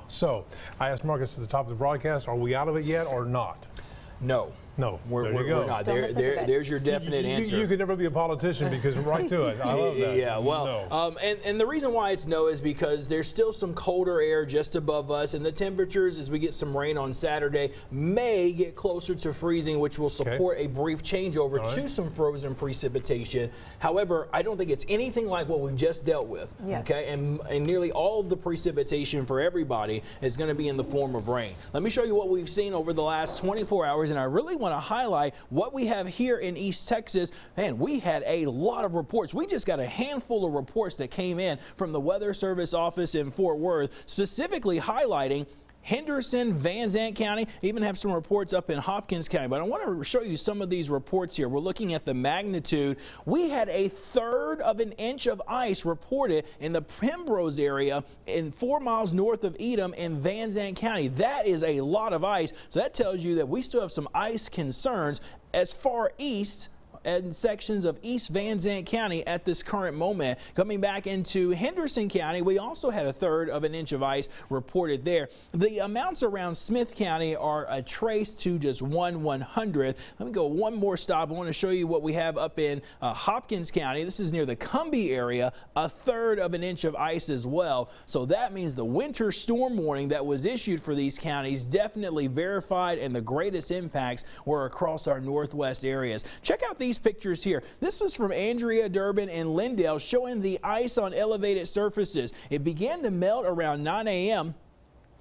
So I asked Marcus at the top of the broadcast, are we out of it yet or not? No. No, we're not. There's your definite answer. You could never be a politician because right to it. I love that. Yeah, well, no. And the reason why it's no is because there's still some colder air just above us, and the temperatures, as we get some rain on Saturday, may get closer to freezing, which will support a brief changeover to some frozen precipitation. However, I don't think it's anything like what we've just dealt with. Yes. Okay, and nearly all of the precipitation for everybody is going to be in the form of rain. Let me show you what we've seen over the last 24 hours, and I really want to highlight what we have here in East Texas. Man, we had a lot of reports. We just got a handful of reports that came in from the Weather Service office in Fort Worth, specifically highlighting Henderson, Van Zandt County, even have some reports up in Hopkins County. But I want to show you some of these reports here. We're looking at the magnitude. We had 1/3 of an inch of ice reported in the Pembrose area in 4 miles north of Edom in Van Zandt County. That is a lot of ice. So that tells you that we still have some ice concerns as far east and sections of East Van Zandt County at this current moment. Coming back into Henderson County, we also had 1/3 of an inch of ice reported there. The amounts around Smith County are a trace to just 1/100th. Let me go one more stop. I want to show you what we have up in Hopkins County. This is near the Cumbie area, 1/3 of an inch of ice as well. So that means the winter storm warning that was issued for these counties definitely verified, and the greatest impacts were across our northwest areas. Check out these pictures here. This was from Andrea, Durbin, and Lindale, showing the ice on elevated surfaces. It began to melt around 9 a.m.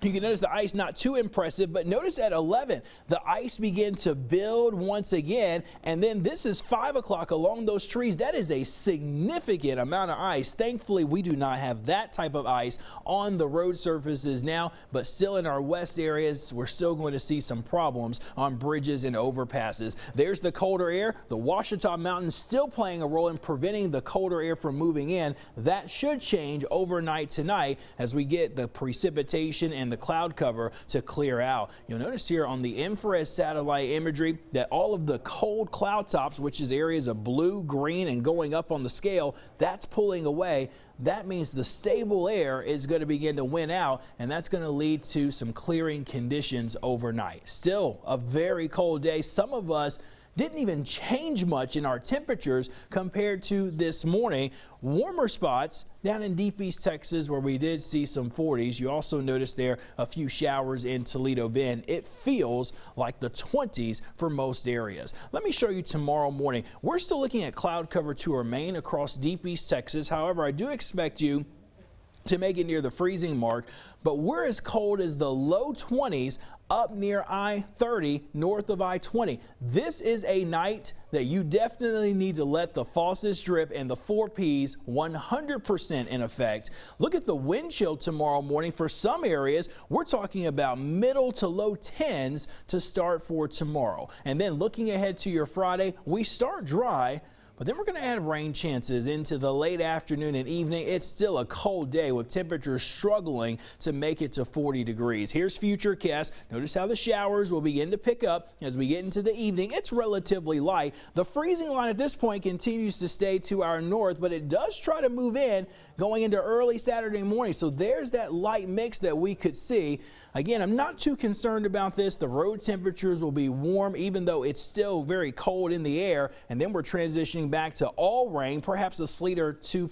You can notice the ice not too impressive, but notice at 11, the ice began to build once again, and then this is 5 o'clock along those trees. That is a significant amount of ice. Thankfully, we do not have that type of ice on the road surfaces now, but still in our west areas, we're still going to see some problems on bridges and overpasses. There's the colder air. The Ouachita Mountains still playing a role in preventing the colder air from moving in. That should change overnight tonight as we get the precipitation and the cloud cover to clear out. You'll notice here on the infrared satellite imagery that all of the cold cloud tops, which is areas of blue, green, and going up on the scale, that's pulling away. That means the stable air is going to begin to win out, and that's going to lead to some clearing conditions overnight. Still a very cold day. Some of us didn't even change much in our temperatures compared to this morning. Warmer spots down in deep East Texas where we did see some 40s. You also notice there a few showers in Toledo Bend. It feels like the 20s for most areas. Let me show you tomorrow morning. We're still looking at cloud cover to remain across deep East Texas. However, I do expect you to make it near the freezing mark, but we're as cold as the low 20s up near I-30 north of I-20. This is a night that you definitely need to let the faucets drip and the 4 Ps 100% in effect. Look at the wind chill tomorrow morning. For some areas, we're talking about middle to low 10s to start for tomorrow. And then looking ahead to your Friday, we start dry, but then we're going to add rain chances into the late afternoon and evening. It's still a cold day with temperatures struggling to make it to 40 degrees. Here's Futurecast. Notice how the showers will begin to pick up as we get into the evening. It's relatively light. The freezing line at this point continues to stay to our north, but it does try to move in going into early Saturday morning. So there's that light mix that we could see. Again, I'm not too concerned about this. The road temperatures will be warm, even though it's still very cold in the air. And then we're transitioning back to all rain, perhaps a sleet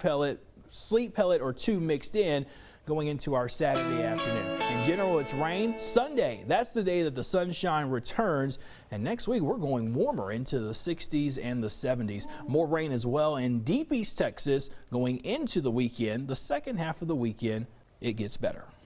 pellet or two mixed in going into our Saturday afternoon. In general, it's rain. Sunday, that's the day that the sunshine returns. And next week, we're going warmer into the 60s and the 70s. More rain as well in deep East Texas going into the weekend. The second half of the weekend, it gets better.